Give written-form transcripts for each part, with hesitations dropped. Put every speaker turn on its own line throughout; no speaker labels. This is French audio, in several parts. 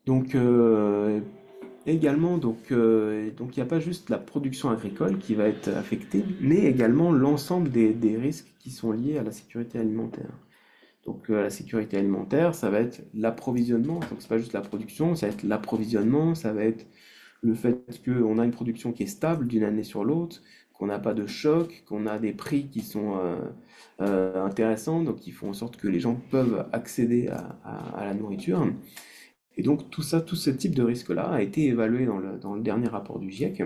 Donc, également, donc il n'y a pas juste la production agricole qui va être affectée, mais également l'ensemble des risques qui sont liés à la sécurité alimentaire. Donc, la sécurité alimentaire, ça va être l'approvisionnement. Donc, c'est pas juste la production, ça va être l'approvisionnement, ça va être le fait qu'on a une production qui est stable d'une année sur l'autre, qu'on n'a pas de choc, qu'on a des prix qui sont intéressants, donc qui font en sorte que les gens peuvent accéder à la nourriture. Et donc tout ça, tout ce type de risque-là a été évalué dans le dernier rapport du GIEC.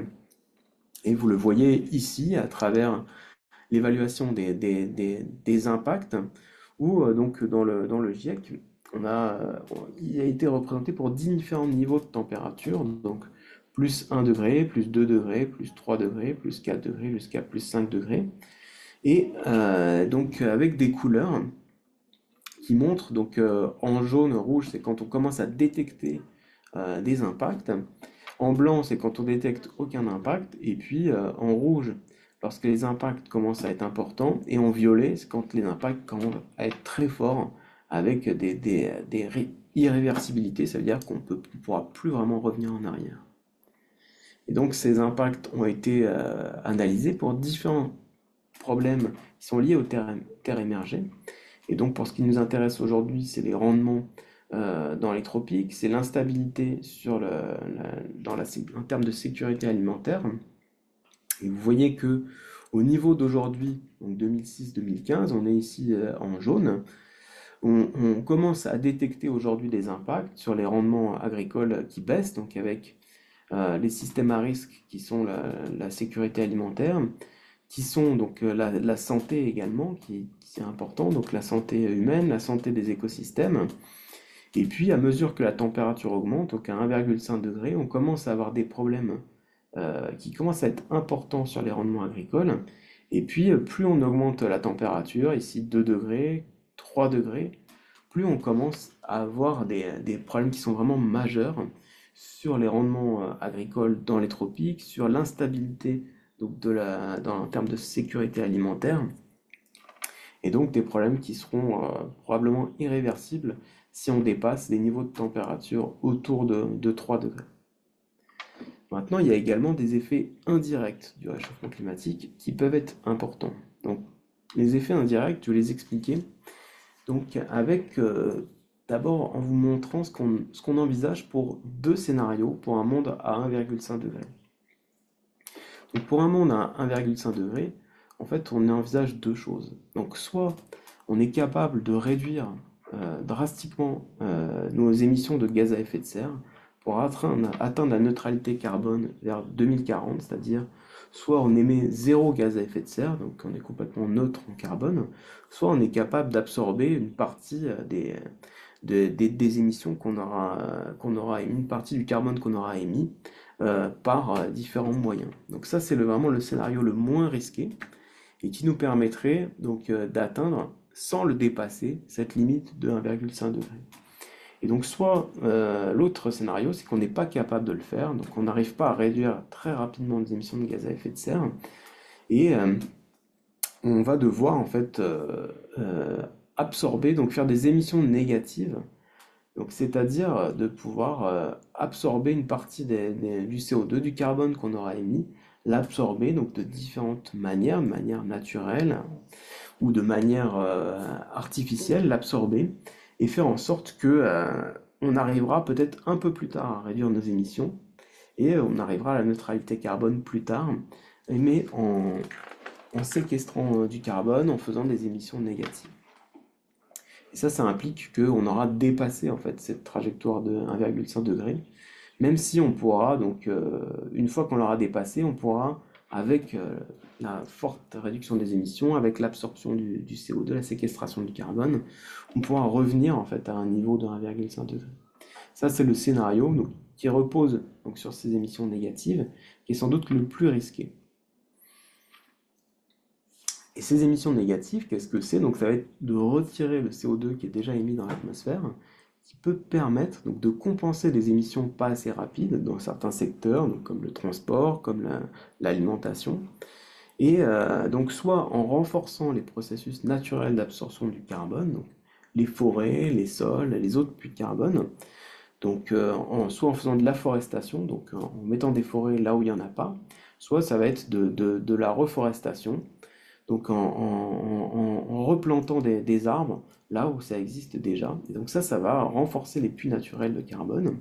Et vous le voyez ici à travers l'évaluation des impacts, où donc dans le GIEC, on a, il a été représenté pour différents niveaux de température, donc plus 1 degré, plus 2 degrés, plus 3 degrés, plus 4 degrés, jusqu'à plus 5 degrés. Et donc avec des couleurs qui montrent, donc en jaune, rouge, c'est quand on commence à détecter des impacts. En blanc, c'est quand on détecte aucun impact. Et puis en rouge, lorsque les impacts commencent à être importants. Et en violet, c'est quand les impacts commencent à être très forts avec irréversibilités. Ça veut dire qu'on ne pourra plus vraiment revenir en arrière. Et donc ces impacts ont été analysés pour différents problèmes qui sont liés aux terres émergées. Et donc pour ce qui nous intéresse aujourd'hui, c'est les rendements dans les tropiques, c'est l'instabilité en termes de sécurité alimentaire. Et vous voyez que au niveau d'aujourd'hui, donc 2006-2015, on est ici en jaune. On commence à détecter aujourd'hui des impacts sur les rendements agricoles qui baissent, donc avec les systèmes à risque qui sont la sécurité alimentaire, qui sont donc la santé également, qui est important, donc la santé humaine, la santé des écosystèmes. Et puis, à mesure que la température augmente, donc à 1,5 degré, on commence à avoir des problèmes qui commencent à être importants sur les rendements agricoles. Et puis, plus on augmente la température, ici 2 degrés, 3 degrés, plus on commence à avoir des problèmes qui sont vraiment majeurs sur les rendements agricoles dans les tropiques, sur l'instabilité donc en termes de sécurité alimentaire, et donc des problèmes qui seront probablement irréversibles si on dépasse des niveaux de température autour de 3 degrés. Maintenant, il y a également des effets indirects du réchauffement climatique qui peuvent être importants. Donc, les effets indirects, je vais les expliquer. Donc, avec d'abord en vous montrant ce qu'on envisage pour deux scénarios pour un monde à 1,5 degré. Donc, pour un monde à 1,5 degré, en fait, on envisage deux choses. Donc, soit on est capable de réduire drastiquement nos émissions de gaz à effet de serre pour atteindre la neutralité carbone vers 2040, c'est-à-dire soit on émet zéro gaz à effet de serre, donc on est complètement neutre en carbone, soit on est capable d'absorber une partie des émissions qu'on aura émis, une partie du carbone qu'on aura émis par différents moyens. Donc ça, c'est vraiment le scénario le moins risqué et qui nous permettrait donc d'atteindre, sans le dépasser, cette limite de 1,5 degré. Et donc soit l'autre scénario, c'est qu'on n'est pas capable de le faire, donc on n'arrive pas à réduire très rapidement les émissions de gaz à effet de serre, et on va devoir en fait absorber, donc faire des émissions négatives, donc c'est-à-dire de pouvoir absorber une partie du CO2, du carbone qu'on aura émis, l'absorber donc de différentes manières, de manière naturelle ou de manière artificielle, l'absorber et faire en sorte que on arrivera peut-être un peu plus tard à réduire nos émissions et on arrivera à la neutralité carbone plus tard, mais en séquestrant du carbone, en faisant des émissions négatives. Et ça implique qu'on aura dépassé en fait cette trajectoire de 1,5 degré, même si on pourra, donc une fois qu'on l'aura dépassé, on pourra, avec la forte réduction des émissions, avec l'absorption du CO2, la séquestration du carbone, on pourra revenir en fait à un niveau de 1,5 degré. Ça, c'est le scénario donc, qui repose donc, sur ces émissions négatives, qui est sans doute le plus risqué. Et ces émissions négatives, qu'est-ce que c'est? Donc ça va être de retirer le CO2 qui est déjà émis dans l'atmosphère, qui peut permettre donc, de compenser des émissions pas assez rapides dans certains secteurs, donc, comme le transport, comme l'alimentation. Et donc soit en renforçant les processus naturels d'absorption du carbone, donc les forêts, les sols, les autres puits de carbone, Donc, soit en faisant de l'afforestation, donc en mettant des forêts là où il n'y en a pas, soit ça va être de la reforestation, donc en replantant des arbres là où ça existe déjà. Et donc ça va renforcer les puits naturels de carbone.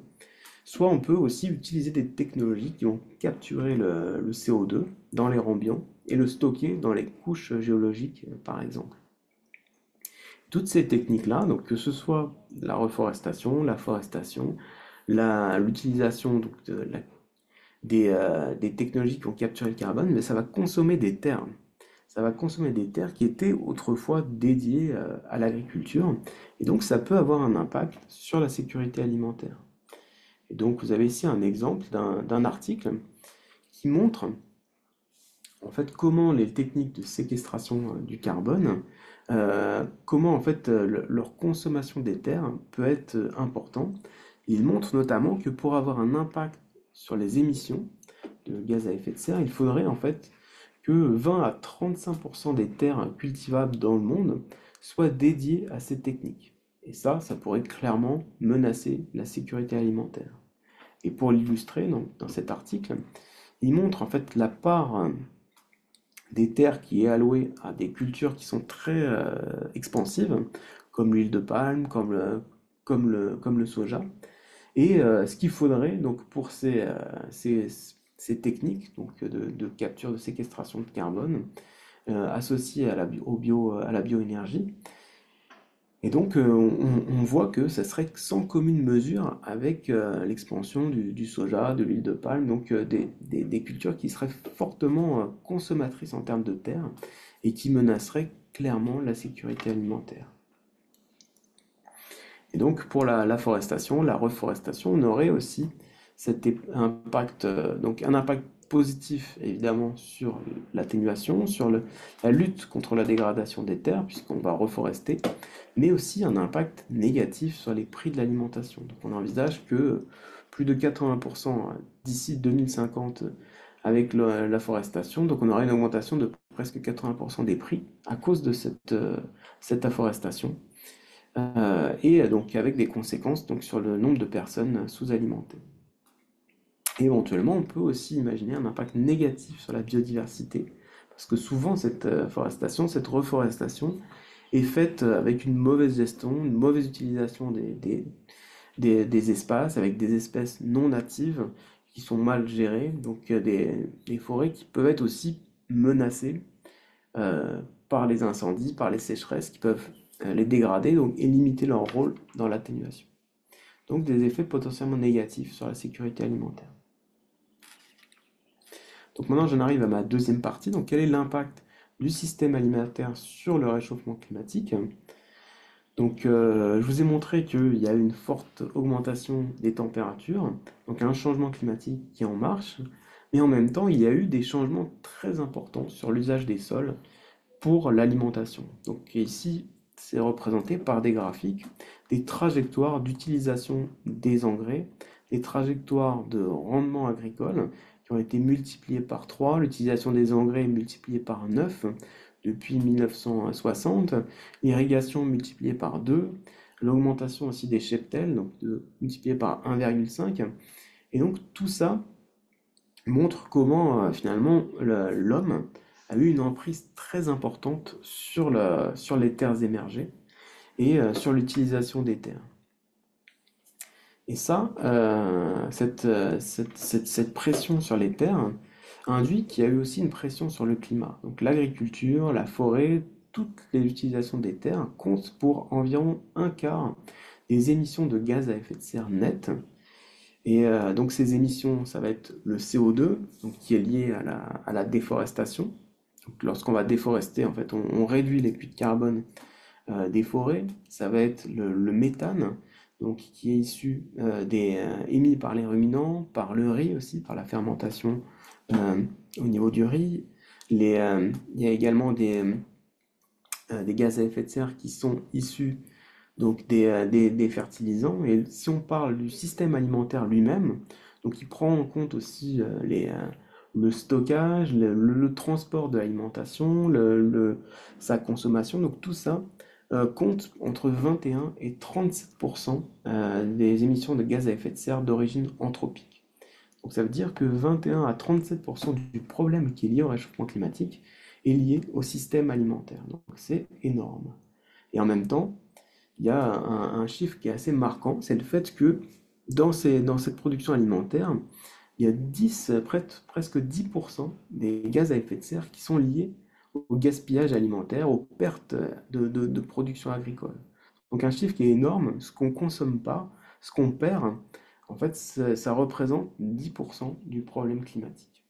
Soit on peut aussi utiliser des technologies qui vont capturer le CO2 dans l'air ambiant et le stocker dans les couches géologiques, par exemple. Toutes ces techniques-là, donc que ce soit la reforestation, la forestation, l'utilisation des technologies qui vont capturer le carbone, mais ça va consommer des terres. Ça va consommer des terres qui étaient autrefois dédiées à l'agriculture, et donc ça peut avoir un impact sur la sécurité alimentaire. Et donc vous avez ici un exemple d'un article qui montre en fait comment les techniques de séquestration du carbone, comment en fait leur consommation des terres peut être important. Il montre notamment que pour avoir un impact sur les émissions de gaz à effet de serre, il faudrait en fait que 20 à 35% des terres cultivables dans le monde soient dédiées à ces techniques. Et ça pourrait clairement menacer la sécurité alimentaire. Et pour l'illustrer, dans cet article, il montre en fait la part des terres qui est allouée à des cultures qui sont très expansives, comme l'huile de palme, comme le soja. Et ce qu'il faudrait donc pour ces techniques donc de capture, de séquestration de carbone associées à la bioénergie, et donc, on voit que ça serait sans commune mesure avec l'expansion du soja, de l'huile de palme, donc des cultures qui seraient fortement consommatrices en termes de terre et qui menaceraient clairement la sécurité alimentaire. Et donc, pour la forestation, la reforestation, on aurait aussi cet impact, donc un impact positif évidemment sur l'atténuation, sur la lutte contre la dégradation des terres, puisqu'on va reforester, mais aussi un impact négatif sur les prix de l'alimentation. Donc on envisage que plus de 80% d'ici 2050 avec la forestation, donc on aura une augmentation de presque 80% des prix à cause de cette afforestation. Et donc avec des conséquences donc, sur le nombre de personnes sous-alimentées. Et éventuellement, on peut aussi imaginer un impact négatif sur la biodiversité, parce que souvent cette forestation, cette reforestation est faite avec une mauvaise gestion, une mauvaise utilisation des espaces, avec des espèces non natives qui sont mal gérées, donc des forêts qui peuvent être aussi menacées par les incendies, par les sécheresses, qui peuvent les dégrader donc, et limiter leur rôle dans l'atténuation. Donc des effets potentiellement négatifs sur la sécurité alimentaire. Donc maintenant j'en arrive à ma deuxième partie. Donc quel est l'impact du système alimentaire sur le réchauffement climatique? Donc je vous ai montré qu'il y a une forte augmentation des températures, donc un changement climatique qui est en marche, mais en même temps il y a eu des changements très importants sur l'usage des sols pour l'alimentation. Donc ici c'est représenté par des graphiques, des trajectoires d'utilisation des engrais, des trajectoires de rendement agricole qui ont été multipliées par 3, l'utilisation des engrais est multipliée par 9 depuis 1960, l'irrigation multipliée par 2, l'augmentation aussi des cheptels, donc multipliée par 1,5. Et donc tout ça montre comment finalement l'homme a eu une emprise très importante sur les terres émergées et sur l'utilisation des terres. Et ça, cette pression sur les terres induit qu'il y a eu aussi une pression sur le climat. Donc l'agriculture, la forêt, toutes les utilisations des terres comptent pour environ un quart des émissions de gaz à effet de serre nettes. Et donc ces émissions, ça va être le CO2, donc, qui est lié à la déforestation. Donc, lorsqu'on va déforester, en fait, on réduit les puits de carbone des forêts. Ça va être le méthane, donc, qui est issu émis par les ruminants, par le riz aussi, par la fermentation au niveau du riz. Il y a également des gaz à effet de serre qui sont issus donc des fertilisants. Et si on parle du système alimentaire lui-même, donc il prend en compte aussi le stockage, le transport de l'alimentation, sa consommation, donc tout ça compte entre 21 et 37% des émissions de gaz à effet de serre d'origine anthropique. Donc ça veut dire que 21 à 37% du problème qui est lié au réchauffement climatique est lié au système alimentaire. Donc c'est énorme. Et en même temps, il y a un chiffre qui est assez marquant, c'est le fait que dans cette production alimentaire, il y a presque 10% des gaz à effet de serre qui sont liés au gaspillage alimentaire, aux pertes de production agricole. Donc un chiffre qui est énorme, ce qu'on consomme pas, ce qu'on perd, en fait, ça représente 10% du problème climatique.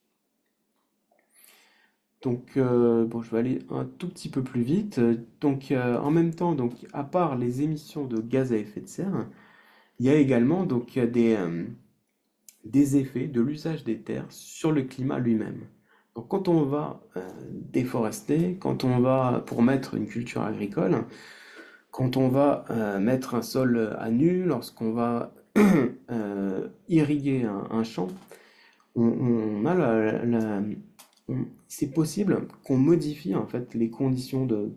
Donc, bon, je vais aller un tout petit peu plus vite. Donc, en même temps, donc, à part les émissions de gaz à effet de serre, il y a également donc, des effets de l'usage des terres sur le climat lui-même. Donc quand on va déforester, quand on va pour mettre une culture agricole, quand on va mettre un sol à nu, lorsqu'on va irriguer un champ, on a c'est possible qu'on modifie en fait les conditions de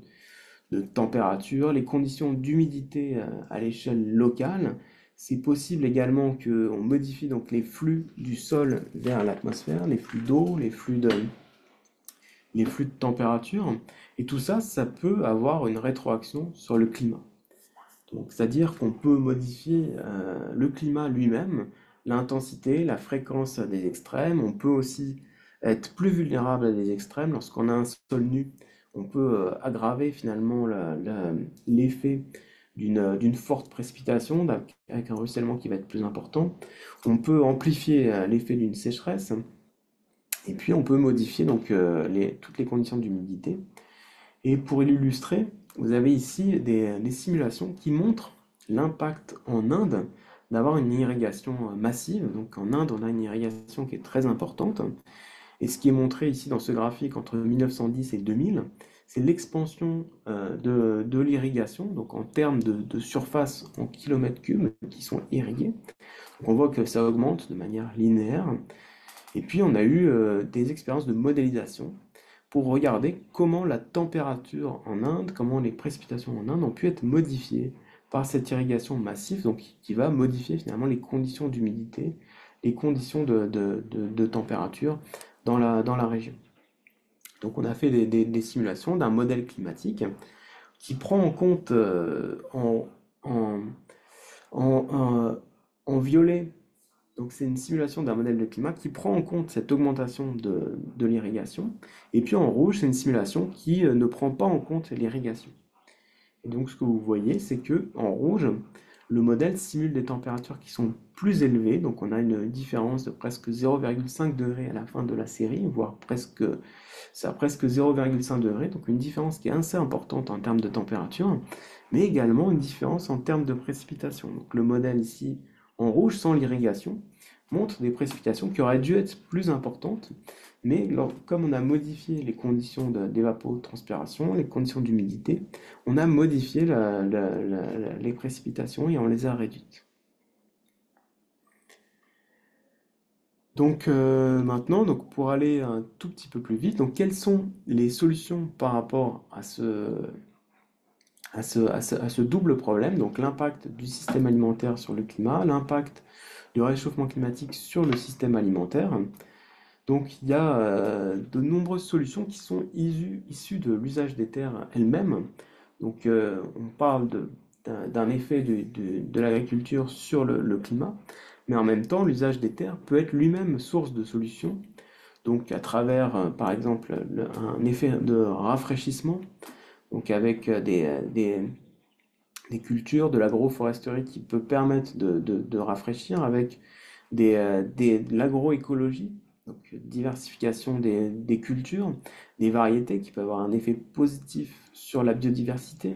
température, les conditions d'humidité à l'échelle locale. C'est possible également qu'on modifie donc les flux du sol vers l'atmosphère, les flux d'eau, les flux de température. Et tout ça, ça peut avoir une rétroaction sur le climat. Donc, c'est-à-dire qu'on peut modifier le climat lui-même, l'intensité, la fréquence des extrêmes. On peut aussi être plus vulnérable à des extrêmes. Lorsqu'on a un sol nu, on peut aggraver finalement l'effet d'une forte précipitation, avec un ruissellement qui va être plus important. On peut amplifier l'effet d'une sécheresse. Et puis on peut modifier donc toutes les conditions d'humidité. Et pour l'illustrer, vous avez ici des simulations qui montrent l'impact en Inde d'avoir une irrigation massive. Donc en Inde, on a une irrigation qui est très importante. Et ce qui est montré ici dans ce graphique entre 1910 et 2000, c'est l'expansion de l'irrigation, donc en termes de surface en kilomètres cubes qui sont irrigués. Donc on voit que ça augmente de manière linéaire. Et puis on a eu des expériences de modélisation pour regarder comment la température en Inde, comment les précipitations en Inde ont pu être modifiées par cette irrigation massive, donc qui va modifier finalement les conditions d'humidité, les conditions de température dans la région. Donc on a fait des simulations d'un modèle climatique qui prend en compte en, en, en violet. Donc c'est une simulation d'un modèle de climat qui prend en compte cette augmentation de l'irrigation. Et puis en rouge, c'est une simulation qui ne prend pas en compte l'irrigation. Et donc ce que vous voyez, c'est que en rouge, le modèle simule des températures qui sont plus élevées. Donc on a une différence de presque 0,5 degrés à la fin de la série, voire presque 0,5 degrés. Donc une différence qui est assez importante en termes de température, mais également une différence en termes de précipitation. Donc le modèle ici en rouge, sans l'irrigation, montre des précipitations qui auraient dû être plus importantes, mais comme on a modifié les conditions d'évapotranspiration, les conditions d'humidité, on a modifié les précipitations et on les a réduites. Donc maintenant, donc pour aller un tout petit peu plus vite, donc quelles sont les solutions par rapport à ce double problème, donc l'impact du système alimentaire sur le climat, l'impact du réchauffement climatique sur le système alimentaire. Donc il y a de nombreuses solutions qui sont issues de l'usage des terres elles-mêmes. Donc on parle d'un effet de l'agriculture sur le climat, mais en même temps l'usage des terres peut être lui-même source de solutions. Donc à travers par exemple un effet de rafraîchissement, donc avec des cultures, de l'agroforesterie qui peut permettre de rafraîchir, avec de l'agroécologie, donc diversification des cultures, des variétés qui peut avoir un effet positif sur la biodiversité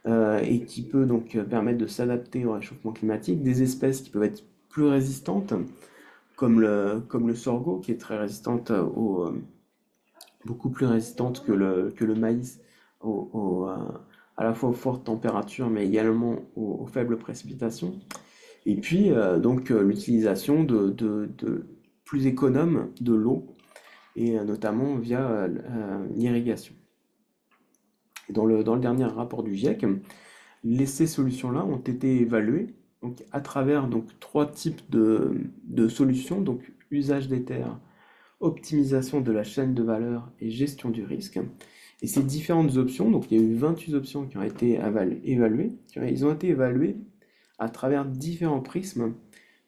et qui peut donc permettre de s'adapter au réchauffement climatique, des espèces qui peuvent être plus résistantes, comme le sorgho qui est très résistante beaucoup plus résistante que le maïs à la fois aux fortes températures mais également aux faibles précipitations. Et puis donc l'utilisation plus économe de l'eau et notamment via l'irrigation. Et dans le dernier rapport du GIEC, ces solutions-là ont été évaluées donc, à travers donc, trois types de solutions, donc usage des terres, optimisation de la chaîne de valeur et gestion du risque. Et ces différentes options, donc il y a eu 28 options qui ont été évaluées, ils ont été évaluées à travers différents prismes.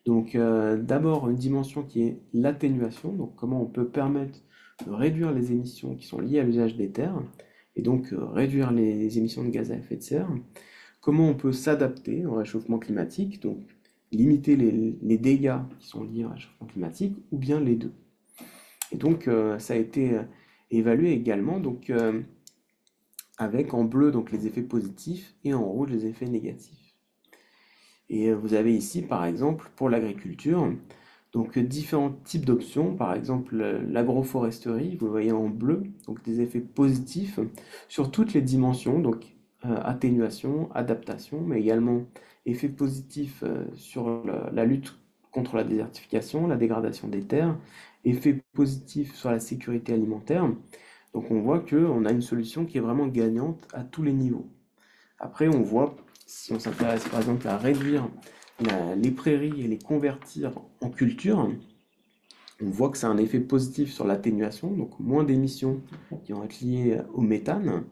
Donc d'abord une dimension qui est l'atténuation, donc comment on peut permettre de réduire les émissions qui sont liées à l'usage des terres, et donc réduire les émissions de gaz à effet de serre. Comment on peut s'adapter au réchauffement climatique, donc limiter les dégâts qui sont liés au réchauffement climatique, ou bien les deux. Et donc ça a été évalué également, donc avec en bleu donc les effets positifs et en rouge les effets négatifs. Et vous avez ici par exemple pour l'agriculture, donc différents types d'options, par exemple l'agroforesterie, vous voyez en bleu, donc des effets positifs sur toutes les dimensions, donc atténuation, adaptation, mais également effets positifs sur la lutte contre la désertification, la dégradation des terres, effets positifs sur la sécurité alimentaire. Donc on voit qu'on a une solution qui est vraiment gagnante à tous les niveaux. Après on voit, si on s'intéresse par exemple à réduire les prairies et les convertir en culture, on voit que ça a un effet positif sur l'atténuation, donc moins d'émissions qui vont être liées au méthane,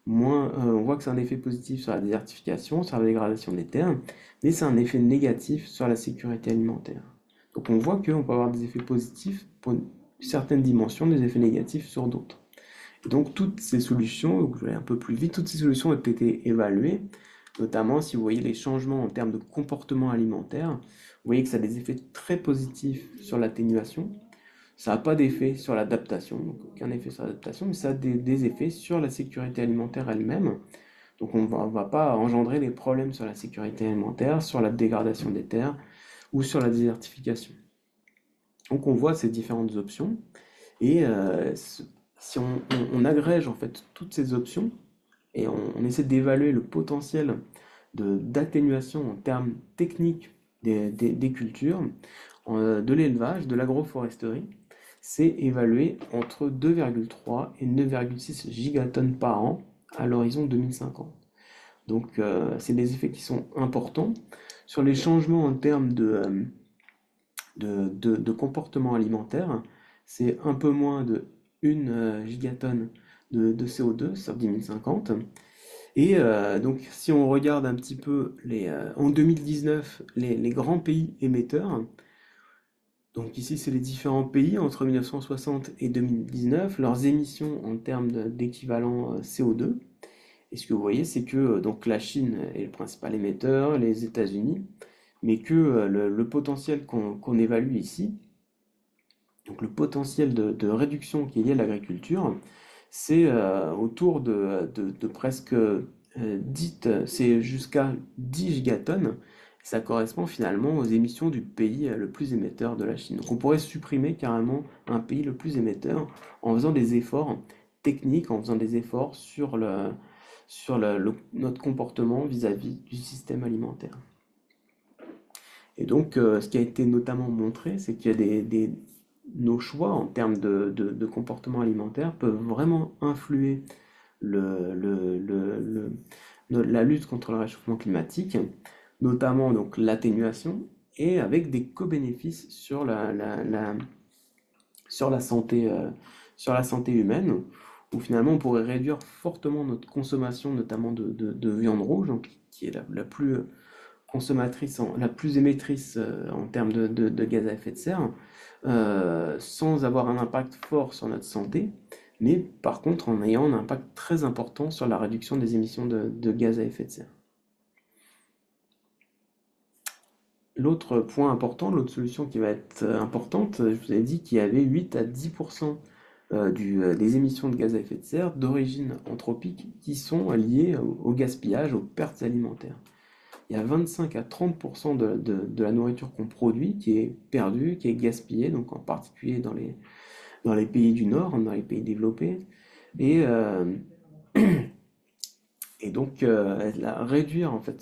on voit que c'est un effet positif sur la désertification, sur la dégradation des terres, mais c'est un effet négatif sur la sécurité alimentaire. Donc on voit qu'on peut avoir des effets positifs pour certaines dimensions, des effets négatifs sur d'autres. Et donc toutes ces solutions, donc je vais aller un peu plus vite, toutes ces solutions ont été évaluées, notamment si vous voyez les changements en termes de comportement alimentaire, vous voyez que ça a des effets très positifs sur l'atténuation, ça n'a pas d'effet sur l'adaptation, donc aucun effet sur l'adaptation, mais ça a des effets sur la sécurité alimentaire elle-même. Donc on va pas engendrer des problèmes sur la sécurité alimentaire, sur la dégradation des terres ou sur la désertification. Donc on voit ces différentes options et si on agrège en fait toutes ces options et on essaie d'évaluer le potentiel d'atténuation en termes techniques des cultures, de l'élevage, de l'agroforesterie, c'est évalué entre 2,3 et 9,6 gigatonnes par an à l'horizon 2050. Donc c'est des effets qui sont importants. Sur les changements en termes de comportement alimentaire, c'est un peu moins de 1 gigatonne de CO2 sur 2050. Et donc si on regarde un petit peu en 2019 les grands pays émetteurs, donc ici, c'est les différents pays entre 1960 et 2019, leurs émissions en termes d'équivalent CO2. Et ce que vous voyez, c'est que donc la Chine est le principal émetteur, les États-Unis, mais que le potentiel qu'on évalue ici, donc le potentiel de réduction qui est lié à l'agriculture, c'est autour de presque 10, c'est jusqu'à 10 gigatonnes. Ça correspond finalement aux émissions du pays le plus émetteur de la Chine. Donc on pourrait supprimer carrément un pays le plus émetteur en faisant des efforts techniques, en faisant des efforts sur notre comportement vis-à-vis du système alimentaire. Et donc ce qui a été notamment montré, c'est qu'il y a nos choix en termes de comportement alimentaire peuvent vraiment influer la lutte contre le réchauffement climatique, notamment donc l'atténuation, et avec des co-bénéfices sur la santé humaine, où finalement on pourrait réduire fortement notre consommation, notamment de viande rouge, donc, qui est la plus consommatrice, la plus émettrice en termes de gaz à effet de serre, sans avoir un impact fort sur notre santé, mais par contre en ayant un impact très important sur la réduction des émissions de gaz à effet de serre. L'autre point important, l'autre solution qui va être importante, je vous ai dit qu'il y avait 8 à 10% des émissions de gaz à effet de serre d'origine anthropique qui sont liées au gaspillage, aux pertes alimentaires. Il y a 25 à 30% de la nourriture qu'on produit qui est perdue, qui est gaspillée, donc en particulier dans les pays du Nord, dans les pays développés. Et, et donc, réduire en fait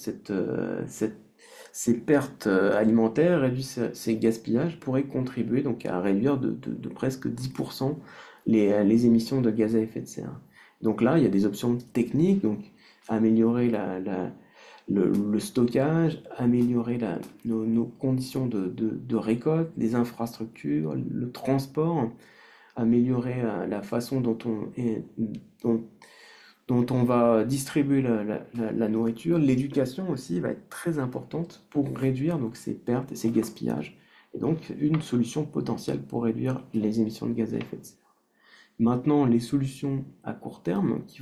ces pertes alimentaires, réduire ces gaspillages pourrait contribuer donc à réduire de presque 10% les émissions de gaz à effet de serre. Donc là, il y a des options techniques, donc améliorer le stockage, améliorer nos conditions de récolte, les infrastructures, le transport, améliorer la façon dont, dont on va distribuer la nourriture. L'éducation aussi va être très importante pour réduire donc ces pertes et ces gaspillages. Et donc une solution potentielle pour réduire les émissions de gaz à effet de serre. Maintenant, les solutions à court terme qui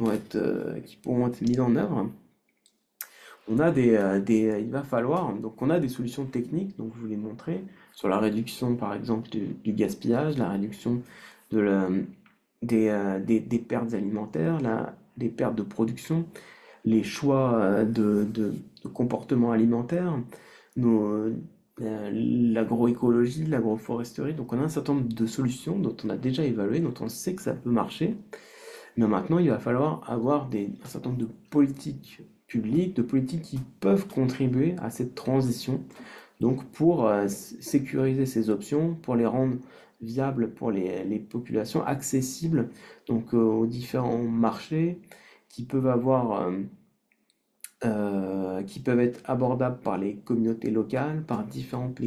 pourront être mises en œuvre, il va falloir, donc on a des solutions techniques, donc je vous l'ai montré, sur la réduction par exemple du gaspillage, la réduction de des pertes alimentaires, des pertes de production, les choix de comportement alimentaire, nos, l'agroécologie, l'agroforesterie. Donc on a un certain nombre de solutions dont on a déjà évalué, dont on sait que ça peut marcher. Mais maintenant, il va falloir avoir un certain nombre de politiques publiques, de politiques qui peuvent contribuer à cette transition. Donc pour sécuriser ces options, pour les rendre viables pour les populations, accessibles donc aux différents marchés qui peuvent qui peuvent être abordables par les communautés locales, par différentes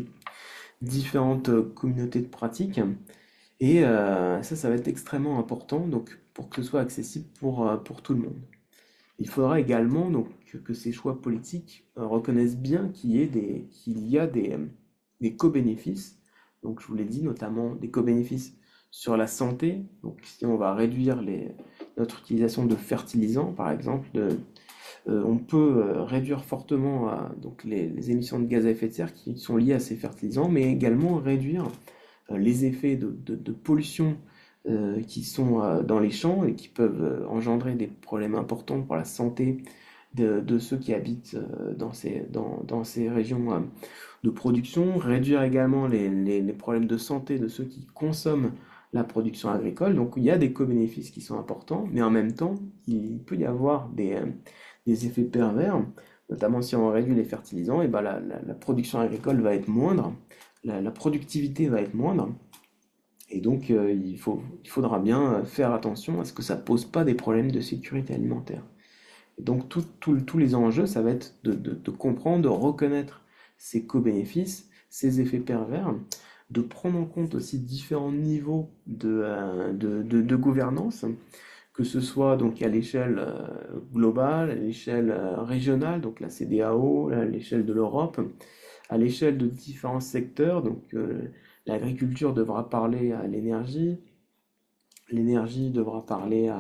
communautés de pratiques. Et ça va être extrêmement important donc, pour que ce soit accessible pour tout le monde. Il faudra également donc, que ces choix politiques reconnaissent bien qu'il y a des co-bénéfices. Donc, je vous l'ai dit, notamment des co-bénéfices sur la santé. Donc, si on va réduire notre utilisation de fertilisants, par exemple, on peut réduire fortement donc les émissions de gaz à effet de serre qui sont liées à ces fertilisants, mais également réduire les effets de pollution qui sont dans les champs et qui peuvent engendrer des problèmes importants pour la santé de ceux qui habitent dans ces régions de production, réduire également les problèmes de santé de ceux qui consomment la production agricole. Donc il y a des co-bénéfices qui sont importants, mais en même temps, il peut y avoir des effets pervers, notamment si on réduit les fertilisants, et ben la production agricole va être moindre, la productivité va être moindre, et donc il faudra bien faire attention à ce que ça pose pas des problèmes de sécurité alimentaire. Et donc tous les enjeux, ça va être de comprendre, de reconnaître ces co-bénéfices, ces effets pervers, de prendre en compte aussi différents niveaux de gouvernance, que ce soit donc à l'échelle globale, à l'échelle régionale, donc la CEDEAO, à l'échelle de l'Europe, à l'échelle de différents secteurs. Donc l'agriculture devra parler à l'énergie, l'énergie devra parler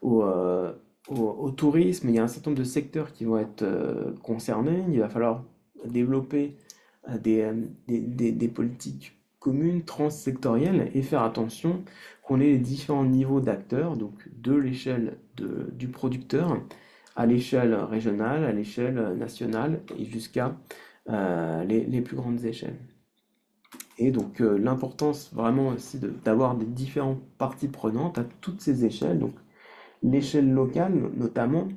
au, euh, au tourisme. Il y a un certain nombre de secteurs qui vont être concernés. Il va falloir développer des politiques communes, transsectorielles, et faire attention qu'on ait les différents niveaux d'acteurs, donc de l'échelle du producteur à l'échelle régionale, à l'échelle nationale et jusqu'à les plus grandes échelles. Et donc l'importance vraiment aussi d'avoir des différentes parties prenantes à toutes ces échelles, donc l'échelle locale notamment,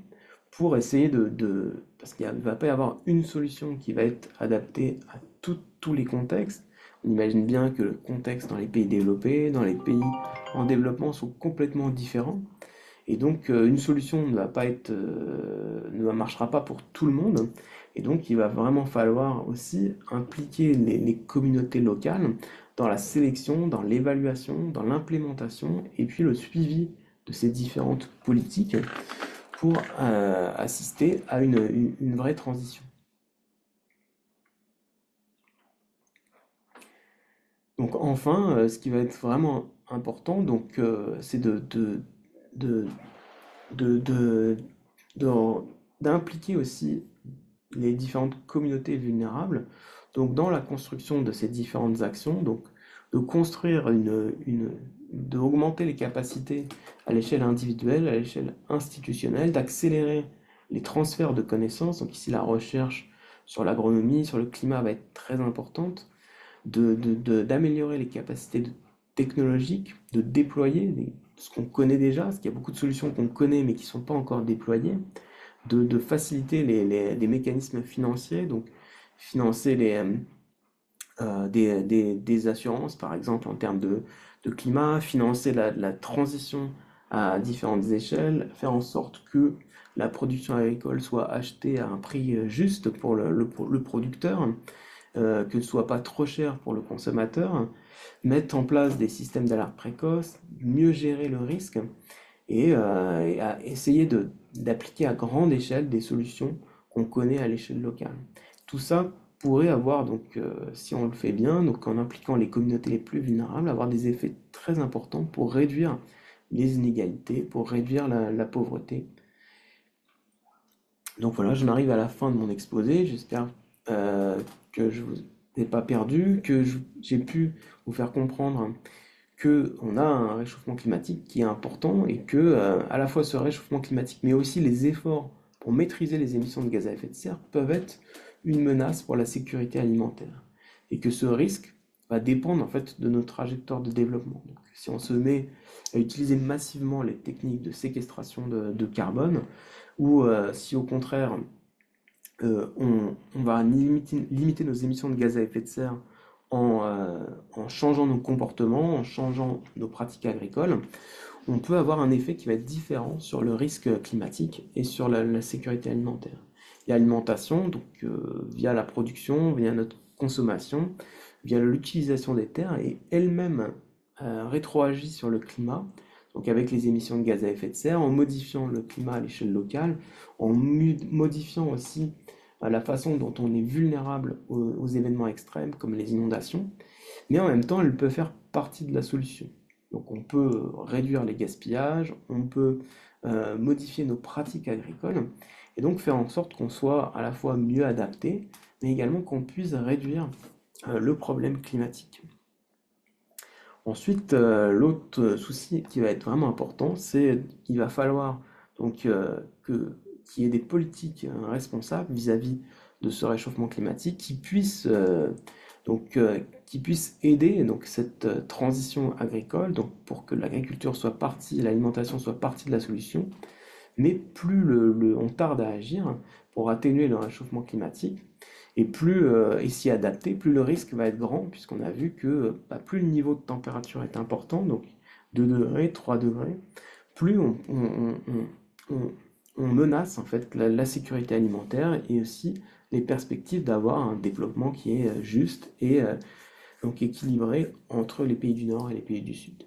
pour essayer parce qu'il ne va pas y avoir une solution qui va être adaptée à tous les contextes. On imagine bien que le contexte dans les pays développés, dans les pays en développement sont complètement différents. Et donc, une solution ne marchera pas pour tout le monde. Et donc, il va vraiment falloir aussi impliquer les communautés locales dans la sélection, dans l'évaluation, dans l'implémentation et puis le suivi de ces différentes politiques pour assister à une vraie transition. Donc, enfin, ce qui va être vraiment important, donc, c'est de, de, de- de- d'impliquer aussi les différentes communautés vulnérables, donc dans la construction de ces différentes actions, donc de construire d'augmenter les capacités à l'échelle individuelle, à l'échelle institutionnelle, d'accélérer les transferts de connaissances, donc ici la recherche sur l'agronomie, sur le climat va être très importante, d'améliorer les capacités technologiques, de déployer ce qu'on connaît déjà, parce qu'il y a beaucoup de solutions qu'on connaît mais qui ne sont pas encore déployées, de faciliter des mécanismes financiers, donc financer des assurances, par exemple, en termes de climat, financer la transition à différentes échelles, faire en sorte que la production agricole soit achetée à un prix juste pour le producteur, que ce soit pas trop cher pour le consommateur, mettre en place des systèmes d'alerte précoce, mieux gérer le risque et à essayer d'appliquer à grande échelle des solutions qu'on connaît à l'échelle locale. Tout ça pourrait avoir, donc, si on le fait bien, donc en impliquant les communautés les plus vulnérables, avoir des effets très importants pour réduire les inégalités, pour réduire la pauvreté. Donc voilà, je m'arrive à la fin de mon exposé. J'espère que je vous ai pas perdu, que j'ai pu vous faire comprendre que on a un réchauffement climatique qui est important et que à la fois ce réchauffement climatique, mais aussi les efforts pour maîtriser les émissions de gaz à effet de serre peuvent être une menace pour la sécurité alimentaire et que ce risque va dépendre en fait de notre trajectoire de développement. Donc, si on se met à utiliser massivement les techniques de séquestration de carbone, ou si au contraire on va limiter nos émissions de gaz à effet de serre en changeant nos comportements, en changeant nos pratiques agricoles, on peut avoir un effet qui va être différent sur le risque climatique et sur la sécurité alimentaire. Et l'alimentation, donc via la production, via notre consommation, via l'utilisation des terres, et elle-même rétroagit sur le climat, donc avec les émissions de gaz à effet de serre, en modifiant le climat à l'échelle locale, en modifiant aussi la façon dont on est vulnérable aux événements extrêmes comme les inondations, mais en même temps, elle peut faire partie de la solution. Donc on peut réduire les gaspillages, on peut modifier nos pratiques agricoles et donc faire en sorte qu'on soit à la fois mieux adapté, mais également qu'on puisse réduire le problème climatique. Ensuite, l'autre souci qui va être vraiment important, c'est qu'il va falloir donc qu'il y ait des politiques responsables vis-à-vis de ce réchauffement climatique qui puissent aider donc cette transition agricole, donc pour que l'agriculture soit partie, l'alimentation soit partie de la solution, mais plus on tarde à agir pour atténuer le réchauffement climatique, et plus et s'y adapter, plus le risque va être grand, puisqu'on a vu que plus le niveau de température est important, donc 2 degrés, 3 degrés, plus on menace en fait la sécurité alimentaire et aussi les perspectives d'avoir un développement qui est juste et donc équilibré entre les pays du Nord et les pays du Sud.